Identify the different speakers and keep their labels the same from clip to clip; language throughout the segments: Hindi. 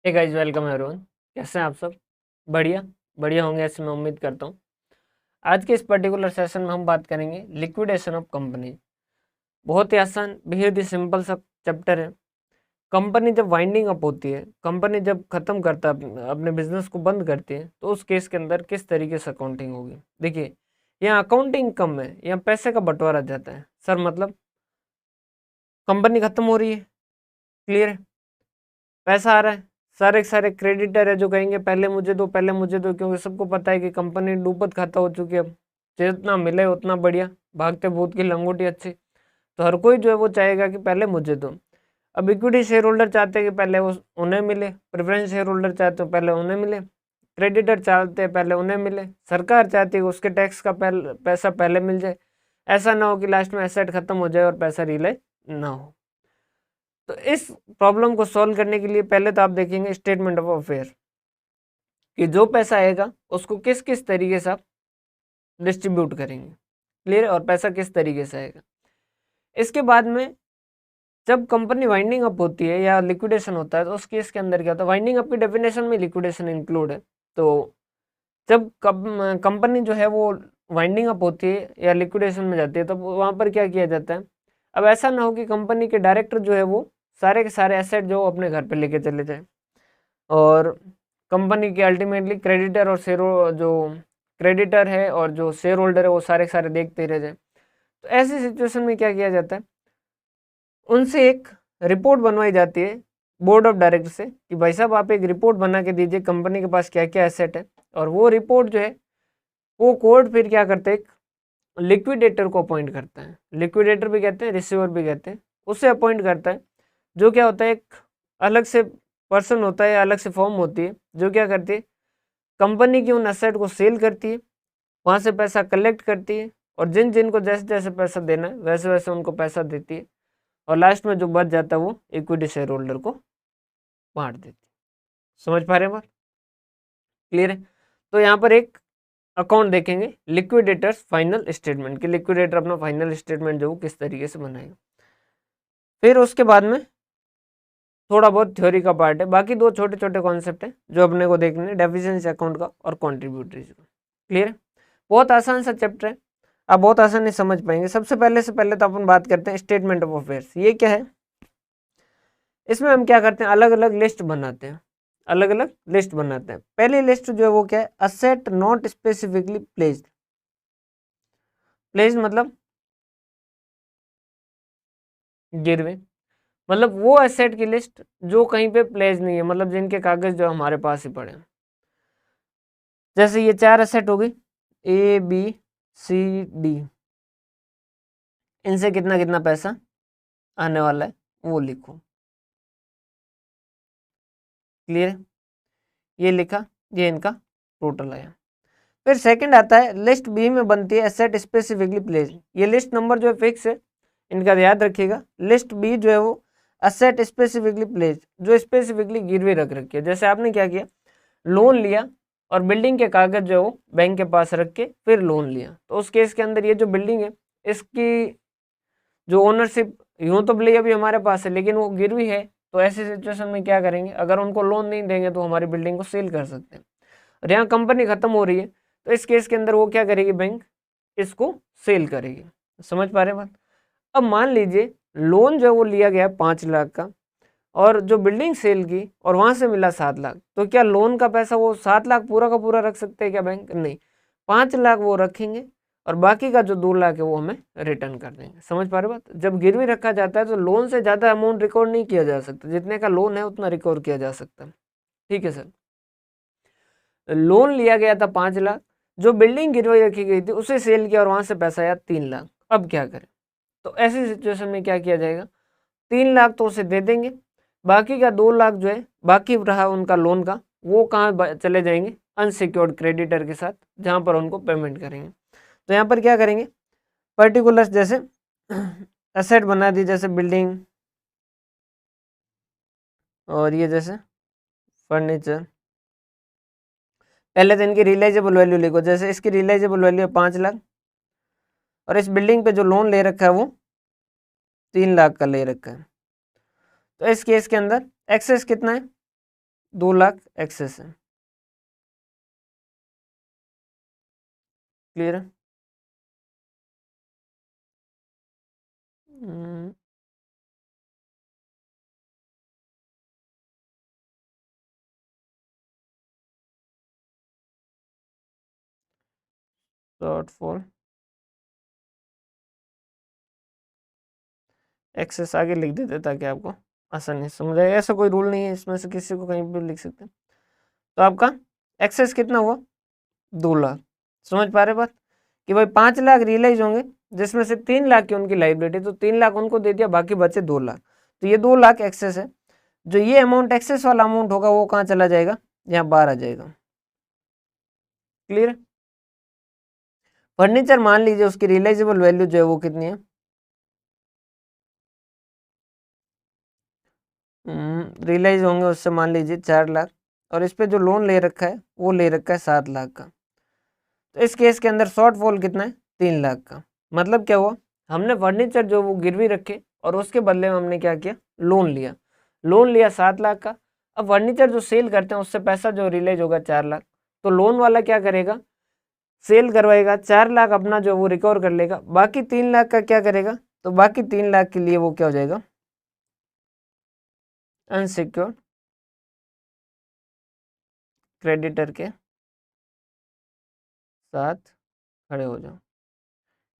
Speaker 1: Hey guys, welcome everyone. कैसे हैं आप सब? बढ़िया बढ़िया होंगे ऐसे मैं उम्मीद करता हूँ। आज के इस पर्टिकुलर सेशन में हम बात करेंगे लिक्विडेशन ऑफ कंपनी। बहुत ही आसान, बेहद ही सिंपल सा चैप्टर है। कंपनी जब वाइंडिंग अप होती है, कंपनी जब खत्म करता है, अपने बिजनेस को बंद करती है, तो उस केस के अंदर किस तरीके से अकाउंटिंग होगी। देखिए, यहाँ अकाउंटिंग कम है, यहाँ पैसे का बंटवारा जाता है। सर मतलब कंपनी खत्म हो रही है, क्लियर है, पैसा आ रहा है, सारे के सारे क्रेडिटर है जो कहेंगे पहले मुझे दो, पहले मुझे दो, क्योंकि सबको पता है कि कंपनी डूबत खाता हो चुकी है। अब जितना मिले उतना बढ़िया, भागते भूत की लंगोटी अच्छी। तो हर कोई जो है वो चाहेगा कि पहले मुझे दो। अब इक्विटी शेयर होल्डर चाहते हैं कि पहले वो उन्हें मिले, प्रेफरेंस शेयर होल्डर चाहते हो पहले उन्हें मिले, क्रेडिटर चाहते हैं पहले उन्हें मिले, सरकार चाहती है कि उसके टैक्स का पैसा पहले मिल जाए। ऐसा ना हो कि लास्ट में एसेट खत्म हो जाए और पैसा रियलाइज ना हो। तो इस प्रॉब्लम को सॉल्व करने के लिए पहले तो आप देखेंगे स्टेटमेंट ऑफ अफेयर, कि जो पैसा आएगा उसको किस किस तरीके से आप डिस्ट्रीब्यूट करेंगे, क्लियर, और पैसा किस तरीके से आएगा। इसके बाद में जब कंपनी वाइंडिंग अप होती है या लिक्विडेशन होता है, तो उस केस के अंदर क्या होता है, वाइंडिंग अप की डेफिनेशन में लिक्विडेशन इंक्लूड है। तो जब कंपनी जो है वो वाइंडिंग अप होती है या लिक्विडेशन में जाती है, तो वहाँ पर क्या किया जाता है। अब ऐसा ना हो कि कंपनी के डायरेक्टर जो है वो सारे के सारे एसेट जो अपने घर पे लेके चले जाए, और कंपनी के अल्टीमेटली क्रेडिटर और जो क्रेडिटर है और जो शेयर होल्डर है वो सारे के सारे देखते रह जाए। तो ऐसी सिचुएशन में क्या किया जाता है, उनसे एक रिपोर्ट बनवाई जाती है बोर्ड ऑफ डायरेक्टर से, कि भाई साहब आप एक रिपोर्ट बना के दीजिए कंपनी के पास क्या क्या एसेट है। और वो रिपोर्ट जो है वो कोर्ट फिर क्या करते हैं, लिक्विडेटर को अपॉइंट करता है। लिक्विडेटर भी कहते हैं, रिसीवर भी कहते हैं, उसे अपॉइंट करता है। जो क्या होता है, एक अलग से पर्सन होता है, अलग से फॉर्म होती है, जो क्या करती है, कंपनी की उन एसेट को सेल करती है, वहाँ से पैसा कलेक्ट करती है, और जिन जिन को जैसे जैसे पैसा देना है वैसे वैसे उनको पैसा देती है, और लास्ट में जो बच जाता है वो इक्विटी शेयर होल्डर को बांट देती है। समझ पा रहे हैं बात? क्लियर है? तो यहाँ पर एक अकाउंट देखेंगे लिक्विडेटर्स फाइनल स्टेटमेंट, कि लिक्विडेटर अपना फाइनल स्टेटमेंट जो किस तरीके से बनाएगा। फिर उसके बाद में थोड़ा बहुत थ्योरी का पार्ट है, बाकी दो छोटे छोटे कॉन्सेप्ट हैं जो अपने को देखने हैं, डेफिशिएंसी अकाउंट का और कॉन्ट्रीब्यूटरीज का। क्लियर है? बहुत आसान सा चैप्टर है, आप बहुत आसानी से समझ पाएंगे। सबसे पहले तो अपन बात करते हैं स्टेटमेंट ऑफ अफेयर्स। ये क्या है, इसमें हम क्या करते हैं, अलग अलग लिस्ट बनाते हैं, अलग अलग लिस्ट बनाते हैं। पहली लिस्ट जो है वो क्या है, asset not specifically placed. Placed मतलब गिरवे, मतलब वो एसेट की लिस्ट जो कहीं पे प्लेस नहीं है, मतलब जिनके कागज जो हमारे पास ही पड़े हैं। जैसे ये चार एसेट हो गई, ए बी सी डी, इनसे कितना कितना पैसा आने वाला है वो लिखो। क्लियर है? ये लिखा, ये इनका टोटल आया। फिर सेकंड आता है, लिस्ट बी में बनती है एसेट स्पेसिफिकली प्लेस्ड। ये लिस्ट नंबर जो है फिक्स है, इनका याद रखिएगा। लिस्ट बी जो है वो एसेट स्पेसिफिकली प्लेस्ड, जो स्पेसिफिकली गिरवी रख रखी है। जैसे आपने क्या किया, लोन लिया और बिल्डिंग के कागज जो है वो बैंक के पास रख के फिर लोन लिया, तो उस केस के अंदर ये जो बिल्डिंग है इसकी जो ओनरशिप यूं तो भले अभी हमारे पास है लेकिन वो गिरवी है। तो ऐसी सिचुएशन में क्या करेंगे, अगर उनको लोन नहीं देंगे तो हमारी बिल्डिंग को सेल कर सकते हैं। और यहाँ कंपनी खत्म हो रही है, तो इस केस के अंदर वो क्या करेगी, बैंक इसको सेल करेगी। समझ पा रहे हैं बात? अब मान लीजिए लोन जो वो लिया गया 5 लाख का, और जो बिल्डिंग सेल की और वहां से मिला 7 लाख, तो क्या लोन का पैसा वो 7 लाख पूरा का पूरा रख सकते हैं क्या बैंक? नहीं, 5 लाख वो रखेंगे और बाकी का जो 2 लाख है वो हमें रिटर्न कर देंगे। समझ पा रहे बात? जब गिरवी रखा जाता है तो लोन से ज्यादा अमाउंट रिकॉर्ड नहीं किया जा सकता, जितने का लोन है उतना रिकॉर्ड किया जा सकता है। ठीक है सर, लोन लिया गया था 5 लाख, जो बिल्डिंग गिरवी रखी गई थी उसे सेल किया और वहां से पैसा आया 3 लाख। अब क्या करें, तो ऐसी सिचुएशन में क्या किया जाएगा, 3 लाख तो उसे दे देंगे, बाकी का 2 लाख जो है बाकी रहा उनका लोन का, वो कहाँ चले जाएंगे, अनसिक्योर्ड क्रेडिटर के साथ, जहां पर उनको पेमेंट करेंगे। तो यहाँ पर क्या करेंगे, पर्टिकुलर जैसे एसेट बना दी, जैसे बिल्डिंग, और ये जैसे फर्नीचर। पहले तो इनकी रियलाइजेबल वैल्यू लिखो, जैसे इसकी रियलाइजेबल वैल्यू है 5 लाख, और इस बिल्डिंग पे जो लोन ले रखा है वो 3 लाख का ले रखा है। तो इस केस के अंदर एक्सेस कितना है, 2 लाख एक्सेस है। क्लियर है? शॉर्टफॉल एक्सेस आगे लिख देते ताकि आपको आसानी से समझ आए। ऐसा कोई रूल नहीं है, इसमें से किसी को कहीं भी लिख सकते हैं। तो आपका एक्सेस कितना हुआ? 2 लाख। समझ पा रहे बात कि भाई 5 लाख रियलाइज होंगे, जिसमें से 3 लाख की उनकी लाइबिलिटी, तो 3 लाख उनको दे दिया, बाकी बचे 2 लाख। तो ये 2 लाख एक्सेस है। जो ये अमाउंट एक्सेस वाला अमाउंट होगा वो कहाँ चला जाएगा? यहाँ बाहर आ जाएगा। क्लियर? फर्नीचर मान लीजिए उसकी रियलाइजेबल वैल्यू जो है वो कितनी है? रियलाइज होंगे उससे मान लीजिए 4 लाख, और इस पे जो लोन ले रखा है वो ले रखा है 7 लाख का। तो इस केस के अंदर शॉर्टफॉल कितना है? 3 लाख का। मतलब क्या हुआ? हमने फर्नीचर जो वो गिरवी रखे और उसके बदले में हमने क्या किया? लोन लिया। लोन लिया 7 लाख का। अब फर्नीचर जो सेल करते हैं उससे पैसा जो रियलाइज होगा 4 लाख। तो लोन वाला क्या करेगा? सेल करवाएगा, 4 लाख अपना जो वो रिकवर कर लेगा, बाकी 3 लाख का क्या करेगा? तो बाकी 3 लाख के लिए वो क्या हो जाएगा? अनसिक्योर्ड क्रेडिटर के साथ खड़े हो जाओ,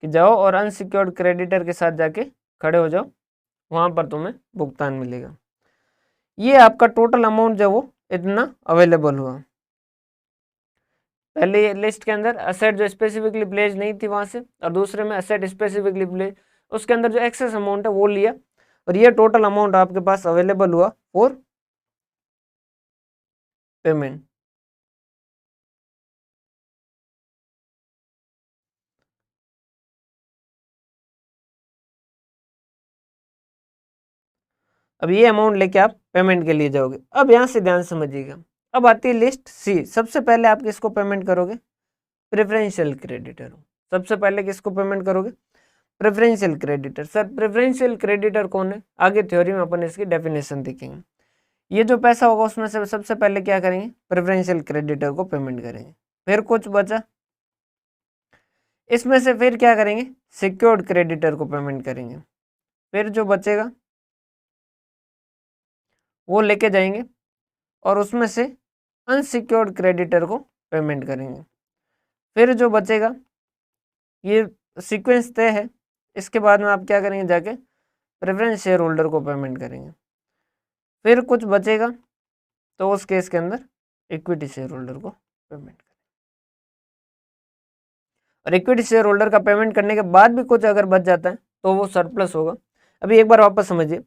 Speaker 1: कि जाओ और अनसिक्योर्ड क्रेडिटर के साथ जाके खड़े हो जाओ, वहां पर तुम्हें भुगतान मिलेगा। ये आपका टोटल अमाउंट जो वो इतना अवेलेबल हुआ। पहले लिस्ट के अंदर असेट जो स्पेसिफिकली प्लेज नहीं थी वहां से, और दूसरे में असेट स्पेसिफिकली प्लेज, उसके अंदर जो एक्सेस अमाउंट है वो लिया, और ये टोटल अमाउंट आपके पास अवेलेबल हुआ फॉर पेमेंट। अब ये अमाउंट लेके आप पेमेंट के लिए जाओगे। अब यहाँ से ध्यान समझिएगा, अब आती है लिस्ट सी। सबसे पहले आप किसको पेमेंट करोगे? Preferential creditor. सबसे पहले किसको पेमेंट करोगे? Preferential creditor. Sir preferential creditor कौन है? आगे थ्योरी में अपन इसकी डेफिनेशन देखेंगे। ये जो पैसा होगा उसमें से सबसे पहले क्या करेंगे? प्रेफरेंशियल क्रेडिटर को पेमेंट करेंगे। फिर कुछ बचा, इसमें से फिर क्या करेंगे? सिक्योर्ड क्रेडिटर को पेमेंट करेंगे। फिर जो बचेगा वो लेके जाएंगे और उसमें से अनसिक्योर्ड क्रेडिटर को पेमेंट करेंगे। फिर जो बचेगा, ये सीक्वेंस तय है, इसके बाद में आप क्या करेंगे? जाके प्रेफरेंस शेयर होल्डर को पेमेंट करेंगे। फिर कुछ बचेगा तो उस केस के अंदर इक्विटी शेयर होल्डर को पेमेंट करेंगे। और इक्विटी शेयर होल्डर का पेमेंट करने के बाद भी कुछ अगर बच जाता है तो वो सरप्लस होगा। अभी एक बार वापस समझिए,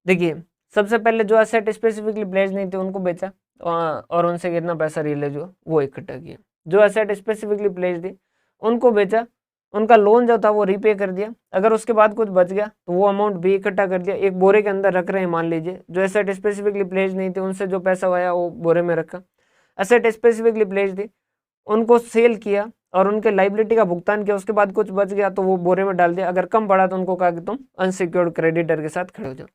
Speaker 1: देखिए सबसे पहले जो असेट स्पेसिफिकली प्लेज नहीं थे उनको बेचा, और उनसे कितना पैसा रियलाइज हुआ वो इकट्ठा किया। जो असेट स्पेसिफिकली प्लेज थी उनको बेचा, उनका लोन जो था वो रीपे कर दिया। अगर उसके बाद कुछ बच गया तो वो अमाउंट भी इकट्ठा कर दिया, एक बोरे के अंदर रख रहे हैं मान लीजिए। जो एसेट स्पेसिफिकली प्लेज नहीं थे उनसे जो पैसा आया वो बोरे में रखा। एसेट स्पेसिफिकली प्लेज थी उनको सेल किया और उनके लाइबिलिटी का भुगतान किया, उसके बाद कुछ बच गया तो वो बोरे में डाल दिया। अगर कम पड़ा तो उनको कहा कि तुम अनसिक्योर्ड क्रेडिटर के साथ खड़े हो जाओ।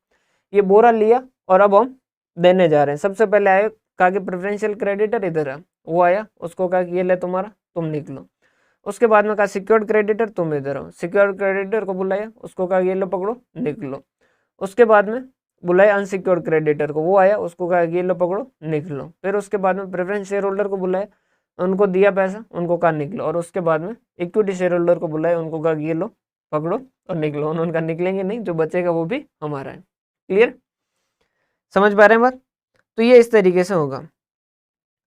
Speaker 1: ये बोरा लिया और अब हम देने जा रहे हैं। सबसे पहले आए, कहा कि प्रेफरेंशियल क्रेडिटर इधर है, वो आया, उसको कहा कि ये ले तुम्हारा, तुम निकलो। उसके बाद में कहा सिक्योर्ड क्रेडिटर तुम इधर आओ, सिक्योर्ड क्रेडिटर को बुलाया, उसको कहा ये लो पकड़ो निकलो। उसके बाद में बुलाया अनसिक्योर्ड क्रेडिटर को, वो आया, उसको कहा ये लो पकड़ो निकलो। फिर उसके बाद में प्रेफरेंस शेयर होल्डर को बुलाया, उनको दिया पैसा, उनको कहा निकलो। और उसके बाद में इक्विटी शेयर होल्डर को बुलाया, उनको कहा ये लो पकड़ो और निकलो। उन्होंने कहा निकलेंगे नहीं, जो बचेगा वो भी हमारा है। क्लियर? समझ पा रहे हैं बात? तो ये इस तरीके से होगा।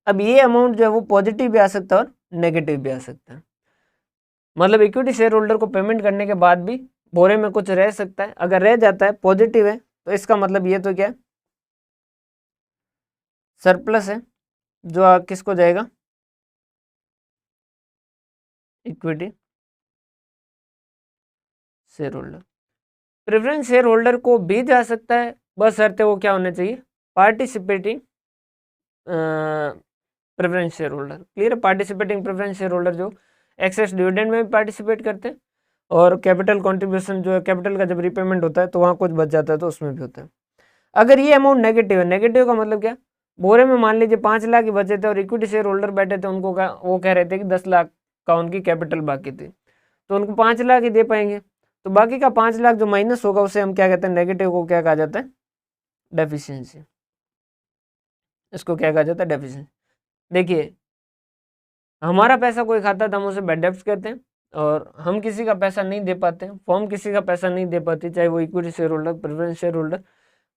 Speaker 1: अब ये अमाउंट जो है वो पॉजिटिव भी आ सकता है और नेगेटिव भी आ सकता है। मतलब इक्विटी शेयर होल्डर को पेमेंट करने के बाद भी बोरे में कुछ रह सकता है। अगर रह जाता है पॉजिटिव है तो इसका मतलब ये तो क्या है? सरप्लस है, जो किसको जाएगा? Equity share holder. Preference share holder को भी जा सकता है, बस शर्त वो क्या होने चाहिए? Participating preference share holder. Clear है? पार्टिसिपेटिंग प्रेफरेंस शेयर होल्डर जो एक्सेस डिविडेंड में भी पार्टिसिपेट करते हैं, और कैपिटल कंट्रीब्यूशन जो है, कैपिटल का जब रिपेमेंट होता है तो वहाँ कुछ बच जाता है तो उसमें भी होता है। अगर ये अमाउंट नेगेटिव है, नेगेटिव का मतलब क्या? बोरे में मान लीजिए 5 लाख ही बचे थे और इक्विटी शेयर होल्डर बैठे थे, उनको वो कह रहे थे कि 10 लाख का उनकी कैपिटल बाकी थी, तो उनको 5 लाख ही दे पाएंगे। तो बाकी का 5 लाख जो माइनस होगा उसे हम क्या कहते हैं, नेगेटिव को क्या कहा जाता है, डेफिशिएंसी। इसको क्या कहा जाता है, डेफिशिएंसी। देखिए हमारा पैसा कोई खाता है तो हम उसे बैड डेब्ट्स कहते हैं, और हम किसी का पैसा नहीं दे पाते, फर्म किसी का पैसा नहीं दे पाती, चाहे वो equity share holder, preference share holder,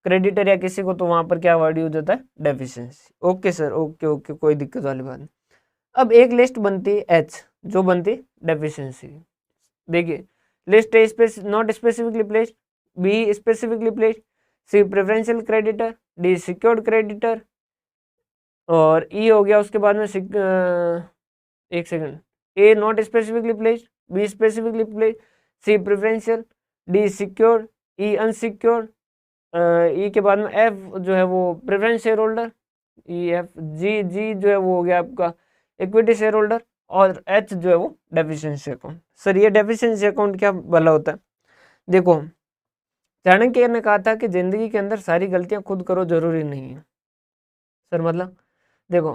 Speaker 1: creditor या किसी को, तो वहां पर क्या वर्ड यूज होता है, deficiency. Okay sir, okay okay, कोई दिक्कत वाली बात नहीं। अब एक लिस्ट बनती है एच, जो बनती डेफिशिएंसी। देखिए list A not specifically placed, B specifically placed, C preferential creditor, D secured creditor, और ई हो गया उसके बाद में एक second, A not specifically placed, B specifically placed, C preferential, D secured, E unsecured, E के बाद में एफ जो है वो preference share holder, E F, G G जो है वो हो गया आपका इक्विटी शेयर होल्डर, और एच जो है वो डेफिशिएंसी अकाउंट। सर ये डेफिशिएंसी अकाउंट क्या भला होता है? देखो चाणक्य ने कहा था कि जिंदगी के अंदर सारी गलतियां खुद करो जरूरी नहीं है। सर मतलब देखो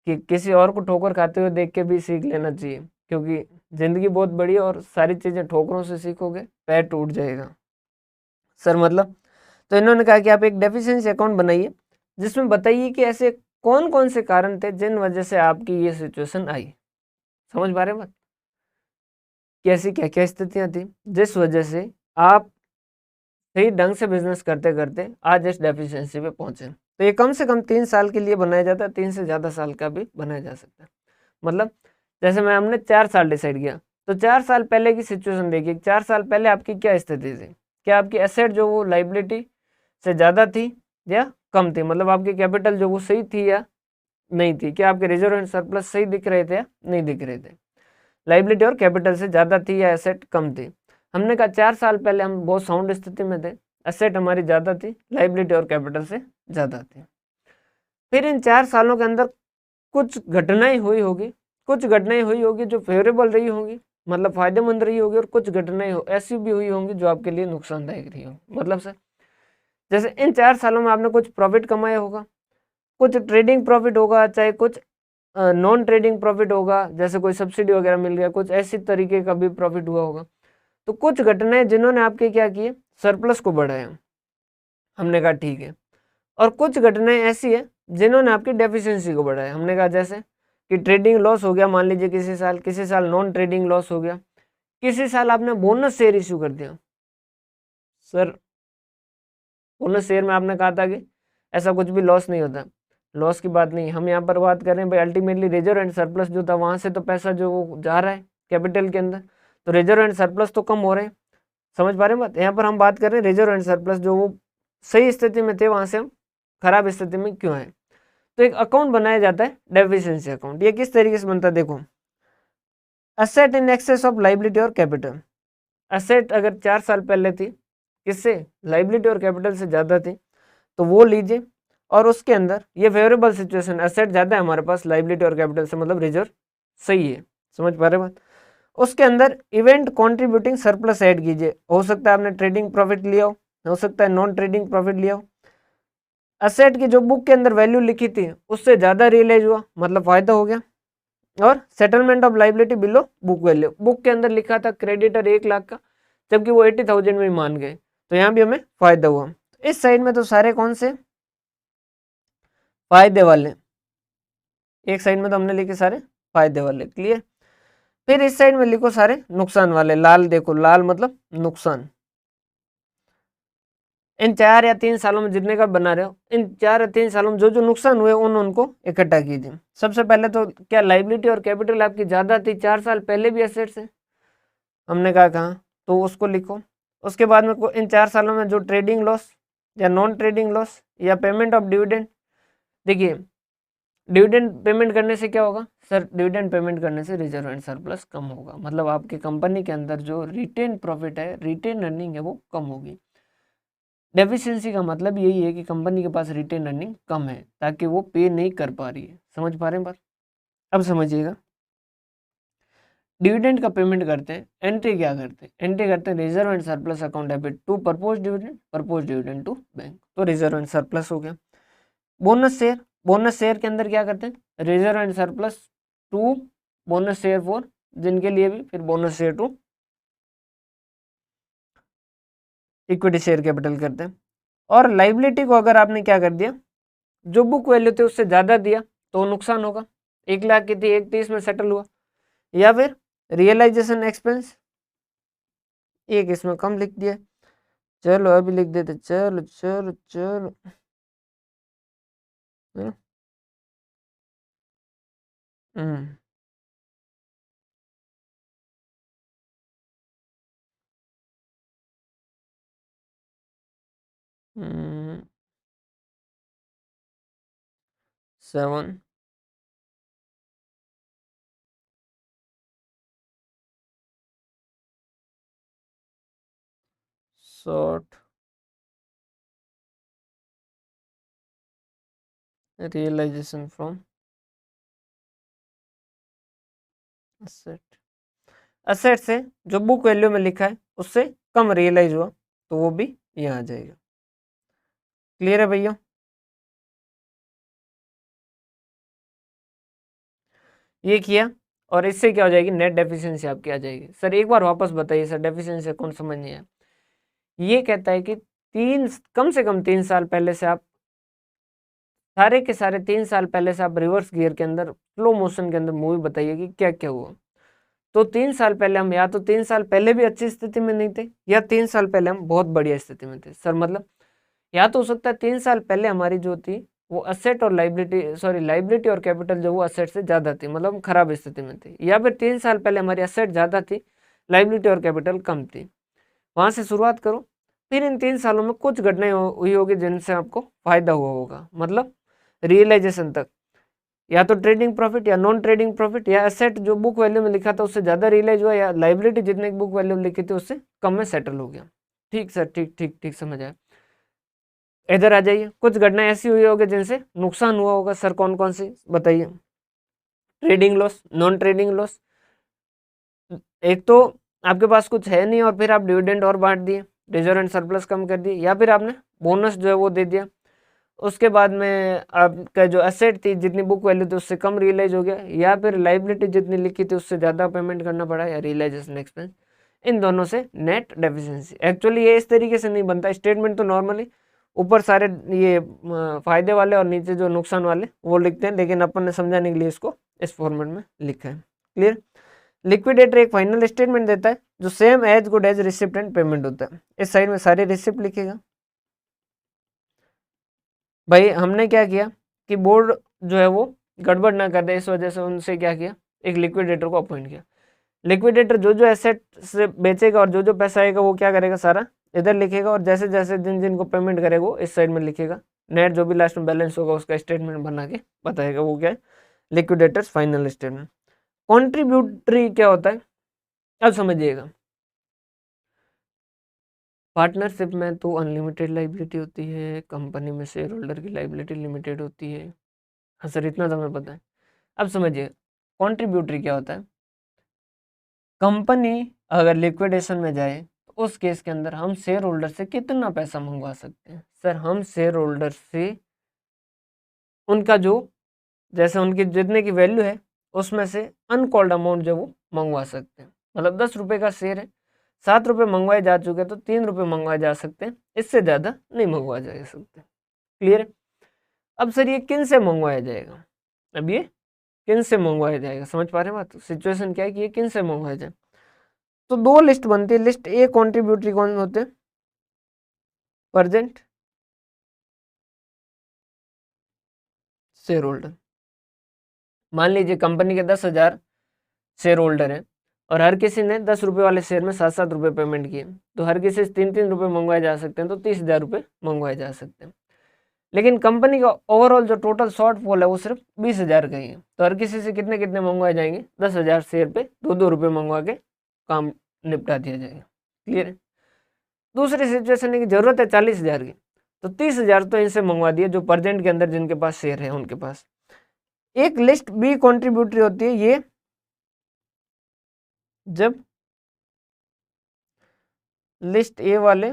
Speaker 1: कि किसी और को ठोकर खाते हुए देख के भी सीख लेना चाहिए, क्योंकि जिंदगी बहुत बड़ी है और सारी चीजें ठोकरों से सीखोगे पैर टूट जाएगा। सर मतलब तो इन्होंने कहा कि आप एक डेफिशिएंसी अकाउंट बनाइए जिसमें बताइए कि ऐसे कौन कौन से कारण थे जिन वजह से आपकी ये सिचुएशन आई। समझ पा रहे हैं बात? कैसी क्या क्या स्थितियां थी जिस वजह से आप सही ढंग से बिजनेस करते करते आज इस डेफिशिएंसी पे पहुंचे। तो ये कम से कम 3 साल के लिए बनाया जाता है, 3 से ज़्यादा साल का भी बनाया जा सकता है। मतलब जैसे हमने 4 साल डिसाइड किया, तो 4 साल पहले की सिचुएशन देखिए, 4 साल पहले आपकी क्या स्थिति थी, क्या आपकी एसेट जो वो लाइबिलिटी से ज़्यादा थी या कम थी, मतलब आपकी कैपिटल जो वो सही थी या नहीं थी, क्या आपके रिजर्व एंड सरप्लस सही दिख रहे थे या नहीं दिख रहे थे, लाइबिलिटी और कैपिटल से ज़्यादा थी या एसेट कम थी। हमने कहा 4 साल पहले हम बहुत साउंड स्थिति में थे, एसेट हमारी ज़्यादा थी, लाइबिलिटी और कैपिटल से ज़्यादा थी। फिर इन 4 सालों के अंदर कुछ घटनाएं हुई होगी, कुछ घटनाएं हुई होगी जो फेवरेबल रही होंगी, मतलब फायदेमंद रही होगी, और कुछ घटनाएं ऐसी भी हुई होंगी जो आपके लिए नुकसानदायक रही होंगी। मतलब सर जैसे इन 4 सालों में आपने कुछ प्रॉफिट कमाया होगा, कुछ ट्रेडिंग प्रॉफिट होगा, चाहे कुछ नॉन ट्रेडिंग प्रॉफिट होगा, जैसे कोई सब्सिडी वगैरह मिल गया, कुछ ऐसी तरीके का भी प्रॉफिट हुआ होगा। तो कुछ घटनाएं जिन्होंने आपके क्या किए, सरप्लस को बढ़ाया, हमने कहा ठीक है, और कुछ घटनाएं ऐसी है जिन्होंने आपकी डेफिशिएंसी को बढ़ाया। हमने कहा जैसे कि ट्रेडिंग लॉस हो गया, मान लीजिए किसी साल नॉन ट्रेडिंग लॉस हो गया, किसी साल आपने बोनस शेयर इश्यू कर दिया। सर बोनस शेयर में आपने कहा था कि ऐसा कुछ भी लॉस नहीं होता, लॉस की बात नहीं, हम यहाँ पर बात कर रहे हैं भाई अल्टीमेटली रिजर्व एंड सरप्लस जो था वहां से तो पैसा जो वो जा रहा है कैपिटल के अंदर, तो रिजर्व एंड सरप्लस तो कम हो रहे हैं। समझ पा रहे हैं बात? यहाँ पर हम बात कर रहे हैं रिजर्व एंड सरप्लस जो वो सही स्थिति में थे वहां से हम खराब स्थिति में क्यों है। तो एक अकाउंट बनाया जाता है डेफिशिएंसी अकाउंट। ये किस तरीके से बनता है, देखो asset in excess of liability और कैपिटल। एसेट अगर 4 साल पहले थी किससे, लाइबिलिटी और कैपिटल से ज़्यादा थी, तो वो लीजिए, और उसके अंदर ये फेवरेबल सिचुएशन, एसेट ज़्यादा है हमारे पास लाइबिलिटी और कैपिटल से, मतलब रिजर्व सही है। समझ पा रहे बात? उसके अंदर इवेंट कॉन्ट्रीब्यूटिंग सरप्लस ऐड कीजिए, हो सकता है आपने ट्रेडिंग प्रॉफिट लिया हो सकता है नॉन ट्रेडिंग प्रॉफिट लिया हो, एसेट की जो बुक के अंदर वैल्यू लिखी थी उससे ज़्यादा रियलाइज हुआ, मतलब फायदा हो गया, और settlement of liability below book value, book के अंदर लिखा था क्रेडिटर 1 लाख का, जबकि वो 80,000 में मान गए, तो यहाँ भी हमें फायदा हुआ। इस साइड में तो सारे कौन से फायदे वाले, एक साइड में तो हमने लिखे सारे फायदे वाले, क्लियर। फिर इस साइड में लिखो सारे नुकसान वाले, लाल देखो, लाल मतलब नुकसान। इन 4 या 3 सालों में जितने का बना रहे हो, इन 4 या 3 सालों में जो जो नुकसान हुए उनको इकट्ठा कीजिए। सबसे पहले तो क्या लाइबिलिटी और कैपिटल आपकी ज़्यादा थी, 4 साल पहले भी एसेट्स है, हमने कहा तो उसको लिखो। उसके बाद में इन 4 सालों में जो ट्रेडिंग लॉस या नॉन ट्रेडिंग लॉस या पेमेंट ऑफ डिविडेंड, देखिए डिविडेंड पेमेंट करने से क्या होगा सर, डिविडेंड पेमेंट करने से रिजर्व एंड सरप्लस कम होगा, मतलब आपकी कंपनी के अंदर जो रिटेन प्रॉफिट है, रिटेन अर्निंग है, वो कम होगी। डेफिशिएंसी का मतलब यही है कि कंपनी के पास रिटेन अर्निंग कम है ताकि वो पे नहीं कर पा रही है। समझ पा रहे हैं बात? अब समझिएगा, डिविडेंड का पेमेंट करते हैं, एंट्री क्या करते हैं, एंट्री करते हैं reserve and surplus account debit to propose dividend to bank, तो रिजर्व एंड सरप्लस हो गया। बोनस शेयर, बोनस शेयर के अंदर क्या करते हैं, reserve and surplus to bonus share for, जिनके लिए भी फिर bonus share to equity share capital करते हैं। और लाइबिलिटी को अगर आपने क्या कर दिया, जो बुक वैल्यू थी उससे ज्यादा दिया तो नुकसान होगा। 1 लाख की थी 1,30 में सेटल हुआ, या फिर रियलाइजेशन एक्सपेंस एक इसमें कम लिख दिया। चलो अभी लिख देते, चलो चलो चलो hmm hmm, 7 short realisation from asset, asset से जो बुक वैल्यू में लिखा है उससे कम रियलाइज हुआ तो वो भी यहाँ आ जाएगा। क्लियर है भैया? ये किया और इससे क्या हो जाएगी, नेट डेफिशिएंसी आपकी आ जाएगी। सर एक बार वापस बताइए सर, डेफिशिएंसी कौन समझ नहीं आया। ये कहता है कि कम से कम 3 साल पहले से आप सारे के सारे 3 साल पहले से आप रिवर्स गियर के अंदर स्लो मोशन के अंदर मूवी बताइए कि क्या क्या हुआ। तो 3 साल पहले हम या तो 3 साल पहले भी अच्छी स्थिति में नहीं थे, या 3 साल पहले हम बहुत बढ़िया स्थिति में थे। सर मतलब या तो हो सकता है 3 साल पहले हमारी जो थी वो असेट और लाइबिलिटी, सॉरी लाइबिलिटी और कैपिटल जो वो असेट से ज्यादा थी, मतलब हम खराब स्थिति में थे, या फिर 3 साल पहले हमारी असेट ज्यादा थी, लाइबिलिटी और कैपिटल कम थी। वहां से शुरुआत करो, फिर इन 3 सालों में कुछ घटनाएं हुई होगी जिनसे आपको फायदा हुआ होगा, मतलब रियलाइजेशन तक, या तो ट्रेडिंग प्रॉफिट या नॉन ट्रेडिंग प्रॉफिट, या एसेट जो बुक वैल्यू में लिखा था उससे ज्यादा रियलाइज हुआ, या लाइबिलिटी जितने बुक वैल्यू में लिखी थी उससे कम में सेटल हो गया। ठीक सर, ठीक ठीक ठीक समझ आया। इधर आ जाइए, कुछ घटनाएं ऐसी हुई होगी जिनसे नुकसान हुआ होगा। सर कौन कौन सी बताइए? Trading loss, non trading loss, एक तो आपके पास कुछ है नहीं और फिर आप डिविडेंड और बांट दिए, रिजर्व एंड सरप्लस कम कर दिए, या फिर आपने बोनस जो है वो दे दिया, उसके बाद में आपका जो एसेट थी जितनी बुक वैल्यू थी उससे कम रियलाइज हो गया, या फिर लाइबिलिटी जितनी लिखी थी उससे ज़्यादा पेमेंट करना पड़ा, या रियलाइजेशन एक्सपेंस। इन दोनों से नेट डेफिशिएंसी। एक्चुअली ये इस तरीके से नहीं बनता स्टेटमेंट, तो नॉर्मली ऊपर सारे ये फायदे वाले और नीचे जो नुकसान वाले वो लिखते हैं, लेकिन अपन ने समझाने के लिए इसको इस फॉर्मेट में लिखा है। क्लियर? लिक्विडेटर एक फाइनल स्टेटमेंट देता है जो same as good as receipt and payment होता है। इस साइड में सारे रिसिप्ट लिखेगा। भाई हमने क्या किया कि बोर्ड जो है वो गड़बड़ ना कर दे, इस वजह से उनसे क्या किया, एक लिक्विडेटर को अपॉइंट किया। लिक्विडेटर जो जो एसेट से बेचेगा और जो जो पैसा आएगा वो क्या करेगा, सारा इधर लिखेगा, और जैसे जैसे जिन जिन को पेमेंट करेगा वो इस साइड में लिखेगा। नेट जो भी लास्ट में बैलेंस होगा उसका स्टेटमेंट बना के बताएगा, वो क्या है, लिक्विडेटर्स फाइनल स्टेटमेंट। कॉन्ट्रीब्यूटरी क्या होता है, अब समझिएगा। पार्टनरशिप में तो अनलिमिटेड लाइबिलिटी होती है, कंपनी में शेयर होल्डर की लाइबिलिटी लिमिटेड होती है। हाँ सर इतना तो हमें पता है। अब समझिए कॉन्ट्रीब्यूटरी क्या होता है। कंपनी अगर लिक्विडेशन में जाए तो उस केस के अंदर हम शेयर होल्डर से कितना पैसा मंगवा सकते हैं? सर हम शेयर होल्डर से उनका जो, जैसे उनकी जितने की वैल्यू है उसमें से अनकॉल्ड अमाउंट जो वो मंगवा सकते हैं। मतलब 10 रुपए का शेयर है, 7 रुपए मंगवाए जा चुके हैं तो 3 रुपए मंगवाए जा सकते हैं, इससे ज़्यादा नहीं मंगवाए जा सकते। क्लियर है? अब सर ये किन से मंगवाया जाएगा, अब ये किन से मंगवाया जाएगा, समझ पा रहे हैं बात? सिचुएशन क्या है कि ये किन से मंगवाया जाए। तो दो लिस्ट बनती है। लिस्ट ए कॉन्ट्रीब्यूटरी कौन होते हैं, प्रेजेंट शेयर होल्डर। मान लीजिए कंपनी के 10,000 शेयर होल्डर हैं और हर किसी ने 10 रुपए वाले शेयर में 7-7 रुपए पेमेंट किए, तो हर किसी से 3-3 रुपए मंगवाए जा सकते हैं, तो 30,000 रुपए मंगवाए जा सकते हैं। लेकिन कंपनी का ओवरऑल जो टोटल शॉर्टफॉल है वो सिर्फ 20,000 का ही है, तो हर किसी से कितने कितने मंगवाए जाएंगे, 10,000 शेयर पे 2-2 रुपए मंगवा के काम निपटा दिया जाएगा। क्लियर है? दूसरी सिचुएशन है कि जरूरत है 40,000 की, तो 30,000 तो इनसे मंगवा दिए जो प्रेजेंट के अंदर जिनके पास शेयर है उनके पास। एक लिस्ट बी कॉन्ट्रीब्यूटरी होती है, ये जब लिस्ट ए वाले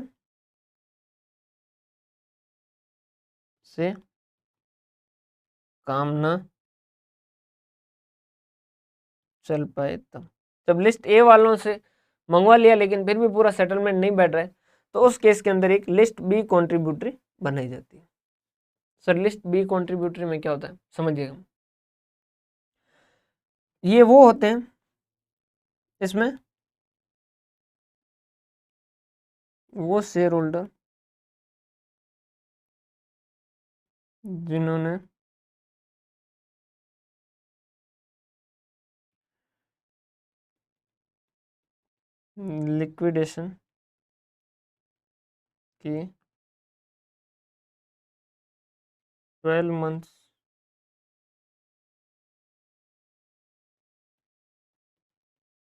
Speaker 1: से काम न चल पाए तब, जब लिस्ट ए वालों से मंगवा लिया लेकिन फिर भी पूरा सेटलमेंट नहीं बैठ रहा है, तो उस केस के अंदर एक लिस्ट बी कॉन्ट्रीब्यूटरी बनाई जाती है। सर लिस्ट बी कॉन्ट्रीब्यूटरी में क्या होता है समझिएगा, ये वो होते हैं इसमें वो शेयर होल्डर जिन्होंने लिक्विडेशन की 12 मंथ्स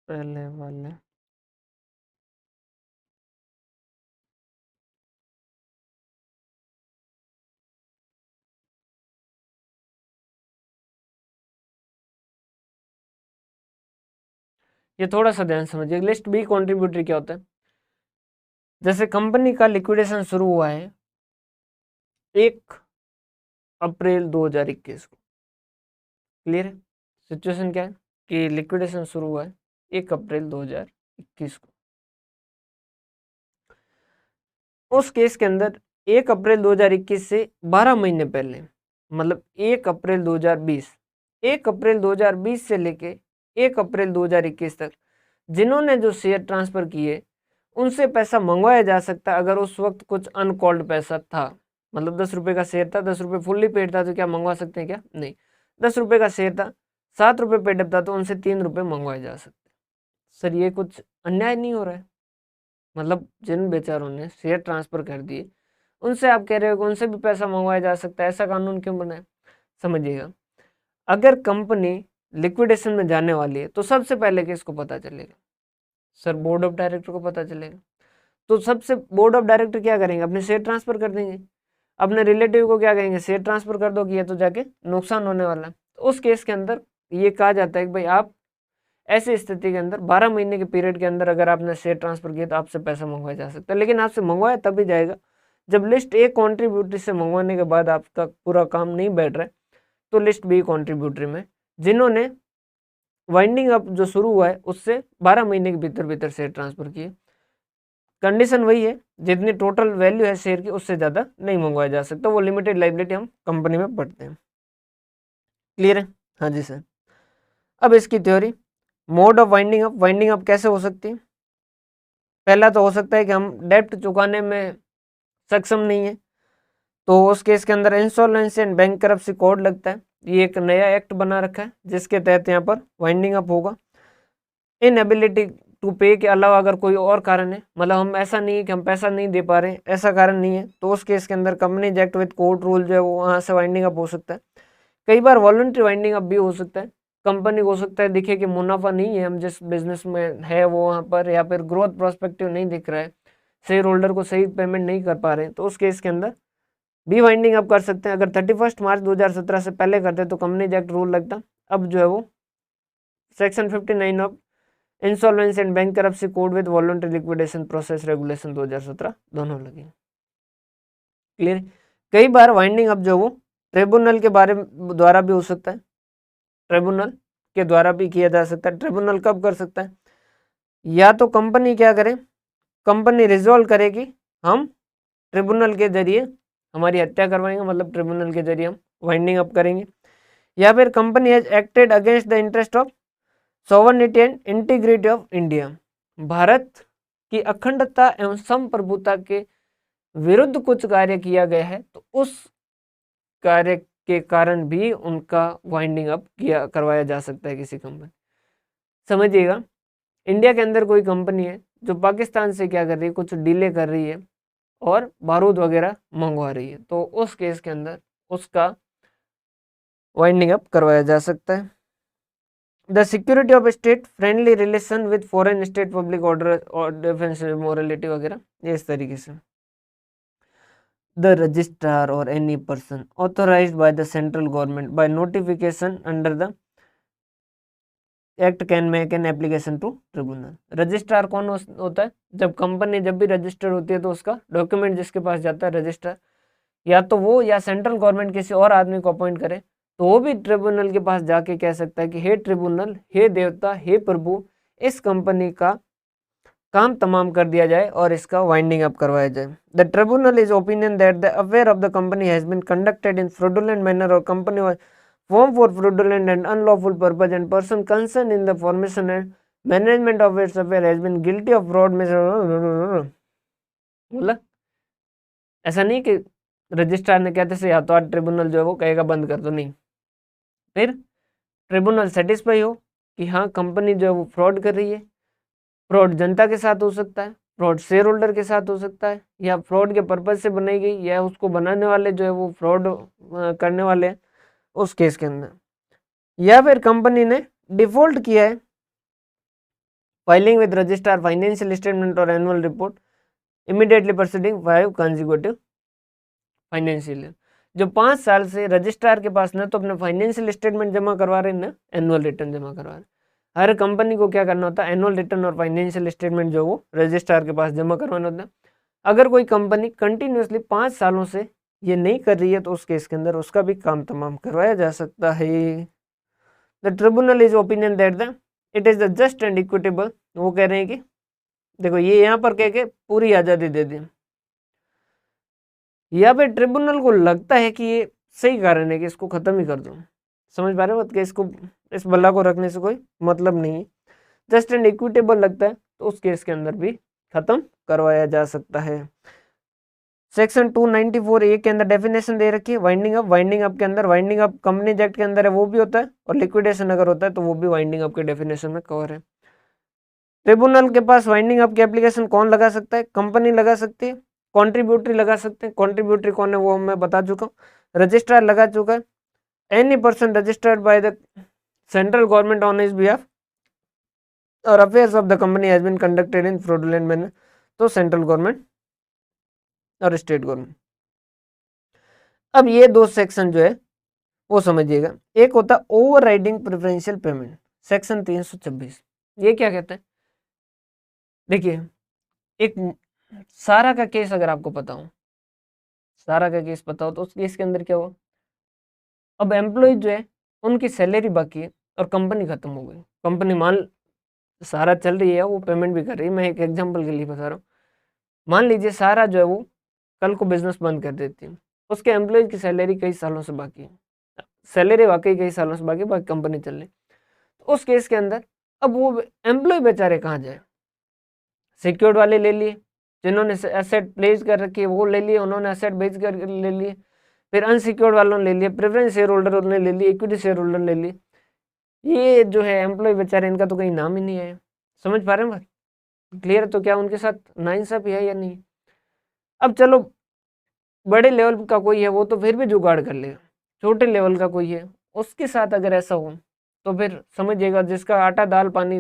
Speaker 1: पहले वाले ये थोड़ा सा ध्यान समझिए। लिस्ट बी कॉन्ट्रीब्यूटरी क्या होता है, जैसे कंपनी का लिक्विडेशन शुरू हुआ है 1 अप्रैल 2021 को, क्लियर है। सिचुएशन क्या है कि लिक्विडेशन शुरू हुआ है 1 अप्रैल 2021 को। उस केस के अंदर 1 अप्रैल 2021 से 12 महीने पहले, मतलब 1 अप्रैल 2020, 1 अप्रैल 2020 से लेके 1 अप्रैल 2021 तक जिन्होंने जो शेयर ट्रांसफर किए उनसे पैसा मंगवाया जा सकता अगर उस वक्त कुछ अनकॉल्ड पैसा था, मतलब 10 रुपये का शेयर था, 10 रुपये फुल्ली पेड था तो क्या मंगवा सकते हैं क्या, नहीं। 10 रुपये का शेयर था, 7 रुपये पेड था तो उनसे 3 रुपये मंगवाए जा सकते। सर ये कुछ अन्याय नहीं हो रहा है, मतलब जिन बेचारों ने शेयर ट्रांसफर कर दिए उनसे आप कह रहे हो कि उनसे भी पैसा मंगवाया जा सकता है, ऐसा कानून क्यों बना है। समझिएगा, अगर कंपनी लिक्विडेशन में जाने वाली है तो सबसे पहले किसको पता चलेगा, सर बोर्ड ऑफ डायरेक्टर को पता चलेगा। तो सबसे बोर्ड ऑफ डायरेक्टर क्या करेंगे, अपने शेयर ट्रांसफर कर देंगे, अपने रिलेटिव को क्या कहेंगे शेयर ट्रांसफर कर दो कि ये तो जाके नुकसान होने वाला है। तो उस केस के अंदर ये कहा जाता है कि भाई आप ऐसी स्थिति के अंदर 12 महीने के पीरियड के अंदर अगर आपने शेयर ट्रांसफर किया तो आपसे पैसा मंगवाया जा सकता है, लेकिन आपसे मंगवाया तभी जाएगा जब लिस्ट ए कॉन्ट्रीब्यूटरी से मंगवाने के बाद आपका पूरा काम नहीं बैठ रहा है तो लिस्ट बी कॉन्ट्रीब्यूटरी में जिन्होंने वाइंडिंग अप जो शुरू हुआ है उससे 12 महीने के भीतर भीतर शेयर ट्रांसफर किए। कंडीशन वही है, जितनी टोटल वैल्यू है शेयर की उससे ज़्यादा नहीं मंगवाया जा सकता, वो लिमिटेड लाइबिलिटी हम कंपनी में पढ़ते हैं। क्लियर है, हाँ जी सर। अब इसकी theory, mode of winding up कैसे हो सकती है। पहला तो हो सकता है कि हम डेप्ट चुकाने में सक्षम नहीं है, तो उस केस के अंदर इंसॉल्वेंसी एंड बैंकरप्सी कोड लगता है, ये एक नया एक्ट बना रखा है जिसके तहत यहाँ पर वाइंडिंग अप होगा। इनएबिलिटी टू पे के अलावा अगर कोई और कारण है, मतलब हम ऐसा नहीं है कि हम पैसा नहीं दे पा रहे हैं, ऐसा कारण नहीं है, तो उस केस के अंदर companies act with court rule जो है वो वहाँ से वाइंडिंग अप हो सकता है। कई बार वॉलंटरी वाइंडिंग अप भी हो सकता है, कंपनी को हो सकता है दिखे कि मुनाफा नहीं है हम जिस बिजनेस में है वो वहाँ पर, या फिर ग्रोथ प्रोस्पेक्टिव नहीं दिख रहा है, शेयर होल्डर को सही पेमेंट नहीं कर पा रहे हैं, तो उस केस के अंदर भी वाइंडिंग अप कर सकते हैं। अगर 31 मार्च 2017 से पहले करते तो कंपनीज एक्ट रूल लगता, अब जो है वो section 59 of insolvency and bankruptcy code with voluntary liquidation process regulation 2017 दोनों लगे। क्लियर। कई बार वाइंडिंग अप जो वो ट्रिब्यूनल के बारे द्वारा भी हो सकता है, ट्रिब्यूनल के द्वारा भी किया जा सकता है। ट्रिब्यूनल कब कर सकता है, या तो कंपनी क्या करे, कंपनी रिजोल्व करे कि हम ट्रिब्यूनल के जरिए हमारी हत्या करवाएंगे, मतलब ट्रिब्यूनल के जरिए हम वाइंडिंग अप करेंगे, या फिर company has acted against the interest of sovereignty and integrity of India, Bharat की अखंडता एवं संप्रभुता के विरुद्ध कुछ कार्य किया गया है, तो उस कार्य के कारण भी उनका वाइंडिंग अप किया करवाया जा सकता है किसी कंपनी। समझिएगा, इंडिया के अंदर कोई कंपनी है जो पाकिस्तान से क्या कर रही है, कुछ डिले कर रही है और बारूद वगैरह मंगवा रही है, तो उस केस के अंदर उसका वाइंडिंग अप करवाया जा सकता है। The security of state, friendly relation with foreign state, public order और डिफेंस मोरलिटी वगैरह, ये इस तरीके से। The registrar or any person authorized by the central government by notification under the act can make an application to tribunal। Registrar कौन होता है, जब कंपनी जब भी रजिस्टर होती है तो उसका डॉक्यूमेंट जिसके पास जाता है रजिस्ट्रार, या तो वो या सेंट्रल गवर्नमेंट किसी और आदमी को अपॉइंट करे तो वो भी ट्रिब्यूनल के पास जाके कह सकता है कि हे ट्रिब्यूनल, हे देवता, हे प्रभु, इस कंपनी का काम तमाम कर दिया जाए और इसका वाइंडिंग अप करवाया जाए। The tribunal is opinion that the affair of the company has been conducted in fraudulent manner और company was formed for fraudulent and unlawful purpose and person concerned in the formation and management of its affair has been guilty of fraud में बोला ऐसा नहीं कि रजिस्ट्रार ने कहते से या तो आज ट्रिब्यूनल जो है वो कहेगा बंद कर दो, नहीं। फिर ट्रिब्यूनल सेटिस्फाई हो कि हाँ कंपनी जो है वो फ्रॉड कर रही है। फ्रॉड जनता के साथ हो सकता है, फ्रॉड शेयर होल्डर के साथ हो सकता है, या फ्रॉड के पर्पज से बनाई गई, या उसको बनाने वाले जो है वो फ्रॉड करने वाले हैं उस केस के अंदर, या फिर कंपनी ने डिफॉल्ट किया है filing with registrar financial statement और annual report immediately proceeding 5 consecutive financial year. जो 5 साल से रजिस्ट्रार के पास ना तो अपने फाइनेंशियल स्टेटमेंट जमा करवा रहे हैं ना एनुअल रिटर्न जमा करवा रहे हैं। हर कंपनी को क्या करना होता है, एनुअल रिटर्न और फाइनेंशियल स्टेटमेंट जो वो रजिस्ट्रार के पास जमा करवाना होता है। अगर कोई कंपनी कंटिन्यूसली 5 सालों से ये नहीं कर रही है तो उस केस के अंदर उसका भी काम तमाम करवाया जा सकता है। The tribunal is opinion that the it is the just and equitable. वो कह रहे हैं कि देखो ये यहाँ पर कह के पूरी आज़ादी दे दी, या फिर ट्रिब्यूनल को लगता है कि ये सही कारण है कि इसको खत्म ही कर दो। समझ पा रहे हो कि इसको इस बल्ला को रखने से कोई मतलब नहीं है, जस्ट एंड इक्विटेबल लगता है तो उस केस के अंदर भी खत्म करवाया जा सकता है। सेक्शन 294 ए के अंदर डेफिनेशन दे रखी है वाइंडिंग अप। वाइंडिंग अप के अंदर वाइंडिंग अप कंपनीज एक्ट के अंदर है वो भी होता है, और लिक्विडेशन अगर होता है तो वो भी वाइंडिंग अप के डेफिनेशन में कवर है। ट्रिब्यूनल के पास वाइंडिंग अप की एप्लीकेशन कौन लगा सकता है, कंपनी लगा सकती है, कॉन्ट्रीब्यूटरी लगा सकते हैं। कॉन्ट्रीब्यूटरी कौन है वो मैं बता चुका हूँ, रजिस्ट्रार लगा चुका है, any person registered by the central government on his behalf और affairs of the company has been conducted in fraudulent manner, तो सेंट्रल गवर्नमेंट और स्टेट गवर्नमेंट। अब ये दो सेक्शन जो है वो समझिएगा। एक होता है over riding preferential payment, section 326। ये क्या कहता है, देखिए एक सारा का केस अगर आपको पता हो, सारा का केस पता हो तो उस केस के अंदर क्या हुआ, अब एम्प्लॉय जो है उनकी सैलरी बाकी है और कंपनी खत्म हो गई। कंपनी मान सारा चल रही है, वो पेमेंट भी कर रही है, मैं एक एग्जांपल के लिए बता रहा हूँ। मान लीजिए सारा जो है वो कल को बिजनेस बंद कर देती है, उसके एम्प्लॉय की सैलरी कई सालों से बाकी है, सैलरी वाकई कई सालों से बाकी कंपनी चल रही, तो उस केस के अंदर अब वो एम्प्लॉय बेचारे कहाँ जाए, सिक्योर्ड वाले ले लिए, जिन्होंने एसेट प्लेस कर रखी है वो ले लिए, उन्होंने एसेट बेच कर ले लिए, फिर अनसिक्योर्ड वालों ने ले लिए, प्रेफरेंस शेयर होल्डर ने ले लिए, इक्विटी शेयर होल्डर ने ले लिए। ये जो है एम्प्लॉय बेचारे इनका तो कहीं नाम ही नहीं आया। समझ पा रहे हैं बात, क्लियर? तो क्या उनके साथ नाइंसाफी है या नहीं? अब चलो बड़े लेवल का कोई है वो तो फिर भी जुगाड़ कर लेगा, छोटे लेवल का कोई है उसके साथ अगर ऐसा हो तो फिर समझिएगा जिसका आटा दाल पानी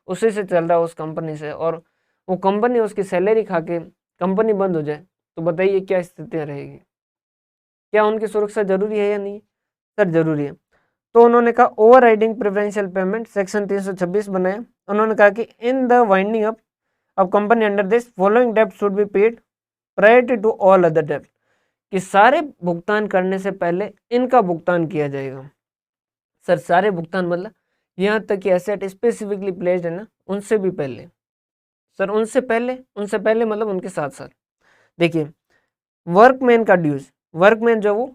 Speaker 1: उसी से चल रहा है उस कंपनी से, और वो कंपनी उसकी सैलरी खा के कंपनी बंद हो जाए तो बताइए क्या स्थितियाँ रहेगी? क्या उनकी सुरक्षा जरूरी है या नहीं? सर जरूरी है। तो उन्होंने कहा over riding preferential payment section 326 बनाया। उन्होंने कहा कि in the winding up of company under this following डेब्ट should be paid priority to all other डेब्ट, कि सारे भुगतान करने से पहले इनका भुगतान किया जाएगा। सर सारे भुगतान मतलब यहाँ तक कि एसेट स्पेसिफिकली प्लेस्ड है ना उनसे भी पहले। सर उनसे पहले मतलब उनके साथ साथ। देखिए वर्कमैन का ड्यूज, वर्कमैन जो वो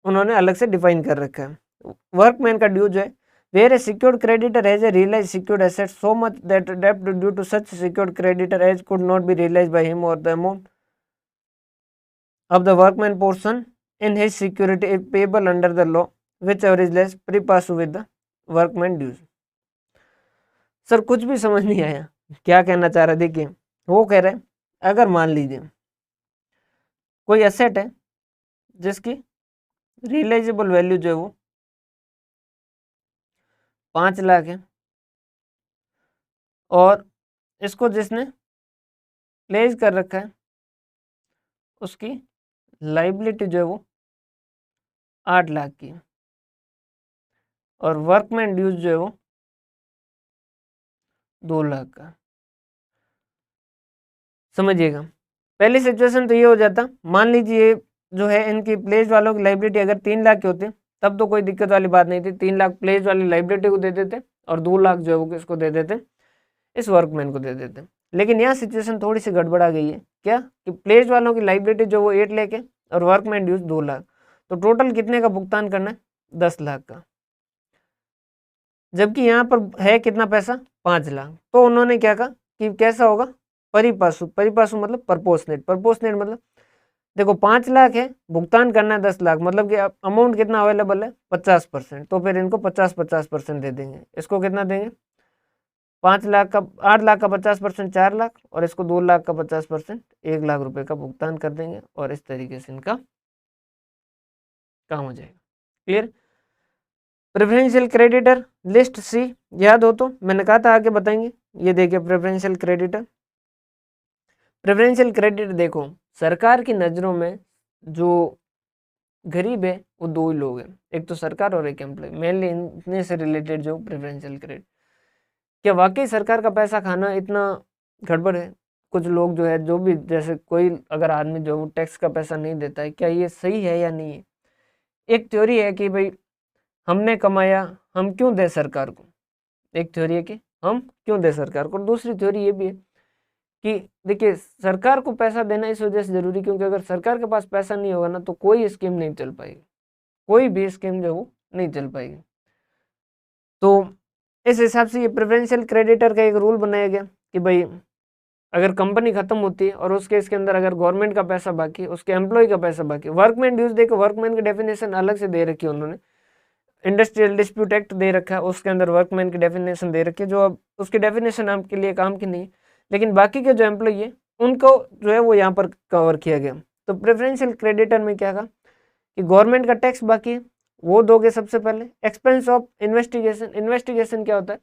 Speaker 1: उन्होंने अलग से डिफाइन कर रखा है। वर्कमैन का ड्यूज है where a secured creditor has a realise secured asset so much that डेब्ट due to such secured creditor as could not be realise by him और the amount of the workman portion in his security is payable under the law whichever is less pre-pass with the workman dues। Sir कुछ भी समझ नहीं आया क्या कहना चाह रहा है। देखिए वो कह रहे हैं अगर मान लीजिए कोई एसेट है जिसकी रियलाइजेबल वैल्यू जो है वो 5 लाख है और इसको जिसने प्लेस कर रखा है उसकी लाइबिलिटी जो है वो 8 लाख की, और वर्कमैन ड्यूज जो है वो 2 लाख का। समझिएगा पहली सिचुएशन तो ये हो जाता, मान लीजिए जो है इनकी प्लेस वालों की लाइबिलिटी अगर 3 लाख की होती तब तो कोई दिक्कत वाली बात नहीं थी, 3 लाख प्लेज वाली लाइबिलिटी को दे देते और 2 लाख जो है वो किसको दे देते, इस वर्कमैन को दे देते। लेकिन यहाँ सिचुएशन थोड़ी सी गड़बड़ा गई है, क्या कि प्लेज वालों की लाइबिलिटी जो वो 8 लाख है और वर्कमैन ड्यूज 2 लाख, तो टोटल कितने का भुगतान करना है, 10 लाख का, जबकि यहाँ पर है कितना पैसा, 5 लाख। तो उन्होंने क्या कहा कि कैसा होगा, परिपासु, परिपासु मतलब प्रपोर्शनेट, प्रपोर्शनेट मतलब देखो 5 लाख है, भुगतान करना है 10 लाख, मतलब कि अमाउंट कितना अवेलेबल है, 50%, तो फिर इनको 50-50% दे देंगे। इसको कितना देंगे, 5 लाख का 8 लाख का 50% 4 लाख, और इसको 2 लाख का 50% 1 लाख रुपए का भुगतान कर देंगे, और इस तरीके से इनका काम हो जाएगा। क्लियर। प्रेफरेंशियल क्रेडिटर लिस्ट सी, याद हो तो मैंने कहा था आगे बताएंगे। ये देखिए प्रेफरेंशियल क्रेडिटर, प्रेफरेंशियल क्रेडिटर देखो सरकार की नज़रों में जो गरीब है वो 2 ही लोग हैं, एक तो सरकार और एक एम्प्लॉय, मेनली इतने से रिलेटेड जो प्रेफरेंशियल क्रेडिट। क्या वाकई सरकार का पैसा खाना इतना गड़बड़ है? कुछ लोग जो है, जो भी जैसे कोई अगर आदमी जो वो टैक्स का पैसा नहीं देता है, क्या ये सही है या नहीं है? एक थ्योरी है कि भाई हमने कमाया, हम क्यों दे सरकार को, एक थ्योरी है कि हम क्यों दे सरकार को। दूसरी थ्योरी ये भी है कि देखिए सरकार को पैसा देना इस वजह से जरूरी, क्योंकि अगर सरकार के पास पैसा नहीं होगा ना तो कोई स्कीम नहीं चल पाएगी, कोई भी स्कीम जो वो नहीं चल पाएगी। तो इस हिसाब से ये प्रेफरेंशियल क्रेडिटर का एक रूल बनाया गया कि भाई अगर कंपनी खत्म होती है और उसके इसके अंदर अगर गवर्नमेंट का पैसा बाकी, उसके एम्प्लॉय का पैसा बाकी, वर्कमैन ड्यूज देखो, वर्कमैन की डेफिनेशन अलग से दे रखी है उन्होंने, इंडस्ट्रियल डिस्प्यूट एक्ट दे रखा है, उसके अंदर वर्कमैन की डेफिनेशन दे रखी है, जो अब उसकी डेफिनेशन आपके लिए काम की नहीं है, लेकिन बाकी के जो एम्प्लॉय है उनको जो है वो यहाँ पर कवर किया गया। तो प्रेफरेंशियल क्रेडिटर में क्या कहा कि गवर्नमेंट का टैक्स बाकी है वो दोगे सबसे पहले। एक्सपेंस ऑफ इन्वेस्टिगेशन, इन्वेस्टिगेशन क्या होता है,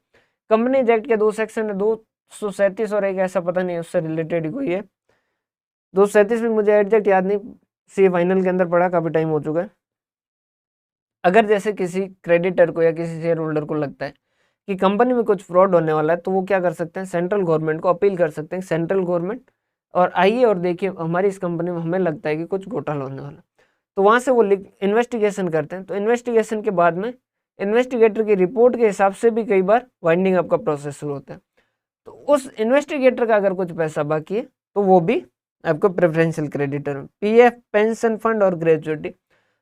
Speaker 1: कंपनीज एक्ट के 2 सेक्शन है, 237 और एक ऐसा पता नहीं उससे रिलेटेड ही कोई है, 237 भी मुझे एग्जैक्ट याद नहीं, सी फाइनल के अंदर पढ़ा, काफी टाइम हो चुका है। अगर जैसे किसी क्रेडिटर को या किसी शेयर होल्डर को लगता है कि कंपनी में कुछ फ्रॉड होने वाला है, तो वो क्या कर सकते हैं, सेंट्रल गवर्नमेंट को अपील कर सकते हैं, सेंट्रल गवर्नमेंट और आइए और देखिए हमारी इस कंपनी में हमें लगता है कि कुछ घोटाला होने वाला, तो वहाँ से वो इन्वेस्टिगेशन करते हैं। तो इन्वेस्टिगेशन के बाद में इन्वेस्टिगेटर की रिपोर्ट के हिसाब से भी कई बार वाइंडिंग अप का प्रोसेस शुरू होता है। तो उस इन्वेस्टिगेटर का अगर कुछ पैसा बाकी है तो वो भी आपको प्रेफरेंशियल क्रेडिटर में। पीएफ, पेंशन फंड और ग्रेजुएटी,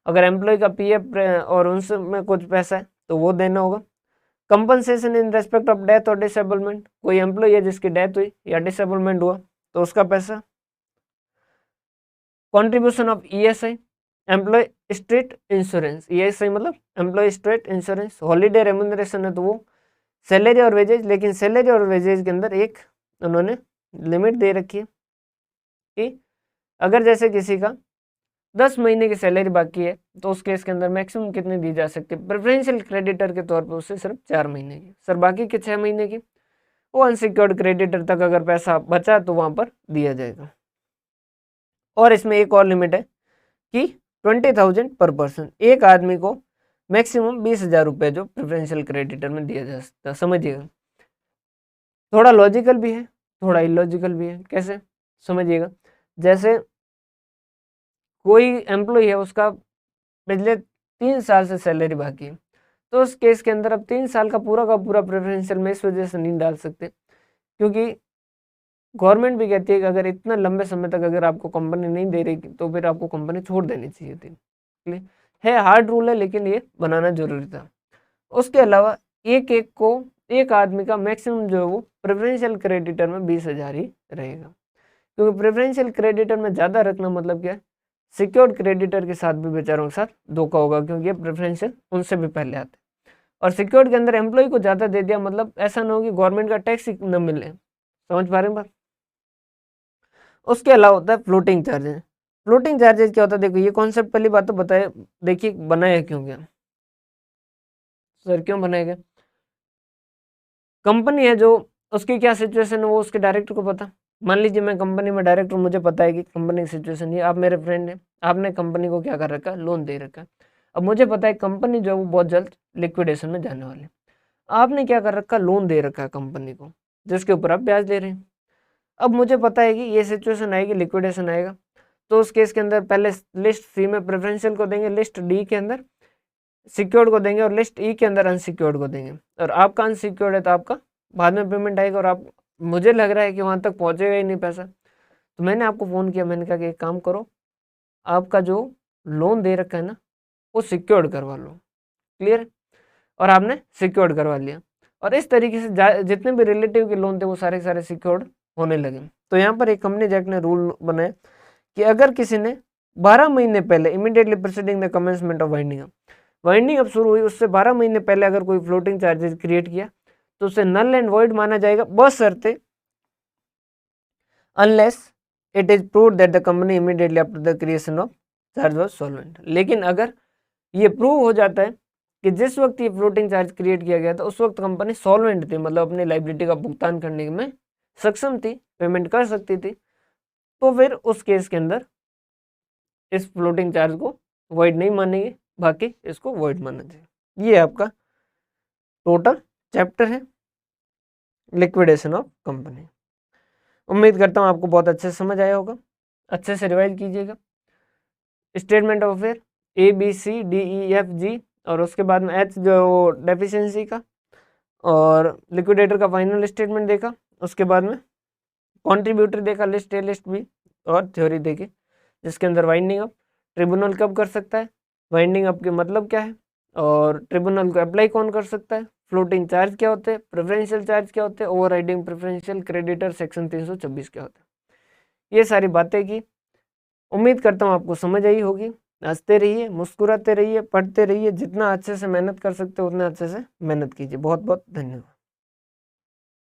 Speaker 1: अगर एम्प्लॉय का पीएफ और उनमें कुछ पैसा है तो वो देना होगा। Compensation in respect of death और डिसेबलमेंट, कोई एम्प्लॉय है जिसकी डेथ हुई या डिसेबलमेंट हुआ तो उसका पैसा। Contribution of ESI, employ state insurance, ESI मतलब employ state insurance. Holiday remuneration है तो वो सैलरी और वेजेज, लेकिन सैलरी और वेजेज के अंदर एक उन्होंने लिमिट दे रखी है कि अगर जैसे किसी का 10 महीने की सैलरी बाकी है तो उस केस के अंदर मैक्सिमम कितनी दी जा सकती है, प्रेफरेंशियल क्रेडिटर के तौर पर उसे सिर्फ 4 महीने की, सर बाकी के 6 महीने की वो अनसिक्योर्ड क्रेडिटर तक अगर पैसा बचा तो वहां पर दिया जाएगा। और इसमें एक और लिमिट है कि 20,000 पर पर्सन, एक आदमी को मैक्सिमम 20,000 रुपये जो प्रेफरेंशियल क्रेडिटर में दिया जा सकता है। समझिएगा, थोड़ा लॉजिकल भी है थोड़ा इलॉजिकल भी है। कैसे, समझिएगा, जैसे कोई एम्प्लॉय है उसका पिछले 3 साल से सैलरी बाकी है, तो उस केस के अंदर अब 3 साल का पूरा प्रेफरेंशियल में इस वजह से नहीं डाल सकते क्योंकि गवर्नमेंट भी कहती है कि अगर इतना लंबे समय तक अगर आपको कंपनी नहीं दे रही तो फिर आपको कंपनी छोड़ देनी चाहिए थी। है हार्ड रूल है लेकिन ये बनाना जरूरी था। उसके अलावा एक आदमी का मैक्सिमम जो है वो प्रेफरेंशियल क्रेडिटर में 20,000 ही रहेगा, क्योंकि प्रेफरेंशियल क्रेडिटर में ज़्यादा रखना मतलब क्या है, सिक्योर्ड क्रेडिटर के साथ भी बेचारों के साथ धोखा होगा क्योंकि ये प्रेफरेंशियल उनसे भी पहले आते हैं। और सिक्योर्ड के अंदर एम्प्लॉय को ज़्यादा दे दिया मतलब ऐसा ना हो कि गवर्नमेंट का टैक्स न मिले। समझ पा रहे हैं बात। उसके अलावा होता है फ्लोटिंग चार्जेस। फ्लोटिंग चार्जेस क्या होता है, देखो ये कॉन्सेप्ट पहली बात तो बताए, देखिए बनाया क्यों गया, सर क्यों बनाया गया। कंपनी है जो उसकी क्या सिचुएशन है वो उसके डायरेक्टर को पता। मान लीजिए मैं कंपनी में डायरेक्टर, मुझे पता है कि कंपनी की सिचुएशन ये, आप मेरे फ्रेंड हैं, आपने कंपनी को क्या कर रखा है, लोन दे रखा है। अब मुझे पता है कंपनी जो है वो बहुत जल्द लिक्विडेशन में जाने वाली है। आपने क्या कर रखा है, लोन दे रखा है कंपनी को जिसके ऊपर आप ब्याज दे रहे हैं। अब मुझे पता है कि ये सिचुएशन आएगी, लिक्विडेशन आएगा, तो उस केस के अंदर पहले लिस्ट सी में प्रेफरेंशियल को देंगे, लिस्ट डी के अंदर सिक्योर्ड को देंगे और लिस्ट ई के अंदर अनसिक्योर्ड को देंगे, और आपका अनसिक्योर्ड है तो आपका बाद में पेमेंट आएगा, और आप मुझे लग रहा है कि वहाँ तक पहुँचेगा ही नहीं पैसा, तो मैंने आपको फ़ोन किया, मैंने कहा कि एक काम करो, आपका जो लोन दे रखा है ना वो सिक्योर्ड करवा लो। क्लियर? और आपने सिक्योर्ड करवा लिया, और इस तरीके से जितने भी रिलेटिव के लोन थे वो सारे सारे सिक्योर्ड होने लगे। तो यहाँ पर एक कंपनीज एक्ट ने रूल बनाया कि अगर किसी ने 12 महीने पहले immediately preceding the commencement of winding up शुरू हुई उससे 12 महीने पहले अगर कोई फ्लोटिंग चार्जेस क्रिएट किया तो उसे नल एंड वॉइड माना जाएगा, बशर्ते unless it is proved that the company immediately after the creation of charge was solvent. लेकिन अगर ये प्रूव हो जाता है कि जिस वक्त ये फ्लोटिंग चार्ज क्रिएट किया गया था उस वक्त कंपनी सॉल्वेंट थी, मतलब अपनी लायबिलिटी का भुगतान करने में सक्षम थी, पेमेंट कर सकती थी, तो फिर उस केस के अंदर इस फ्लोटिंग चार्ज को वॉइड नहीं मानेंगे, बाकी इसको वॉइड माना जाएगा। ये आपका टोटल चैप्टर है लिक्विडेशन ऑफ कंपनी। उम्मीद करता हूँ आपको बहुत अच्छे से समझ आया होगा, अच्छे से रिवाइज कीजिएगा। स्टेटमेंट ऑफ अफेयर ABCDEFG, और उसके बाद में H जो डेफिशिएंसी का, और लिक्विडेटर का फाइनल स्टेटमेंट देखा, उसके बाद में कंट्रीब्यूटर देखा, लिस्ट A लिस्ट B, और थ्योरी देखी जिसके अंदर वाइंडिंग अप ट्रिब्यूनल कब कर सकता है, वाइंडिंग अप के मतलब क्या है, और ट्रिब्यूनल को अप्लाई कौन कर सकता है, फ्लोटिंग चार्ज क्या होते हैं, प्रेफरेंशियल चार्ज क्या होते हैं, ओवरराइडिंग प्रेफरेंशियल क्रेडिटर सेक्शन 326 क्या होता है, ये सारी बातें की। उम्मीद करता हूँ आपको समझ आई होगी। हंसते रहिए, मुस्कुराते रहिए, पढ़ते रहिए, जितना अच्छे से मेहनत कर सकते हो उतना अच्छे से मेहनत कीजिए। बहुत बहुत धन्यवाद।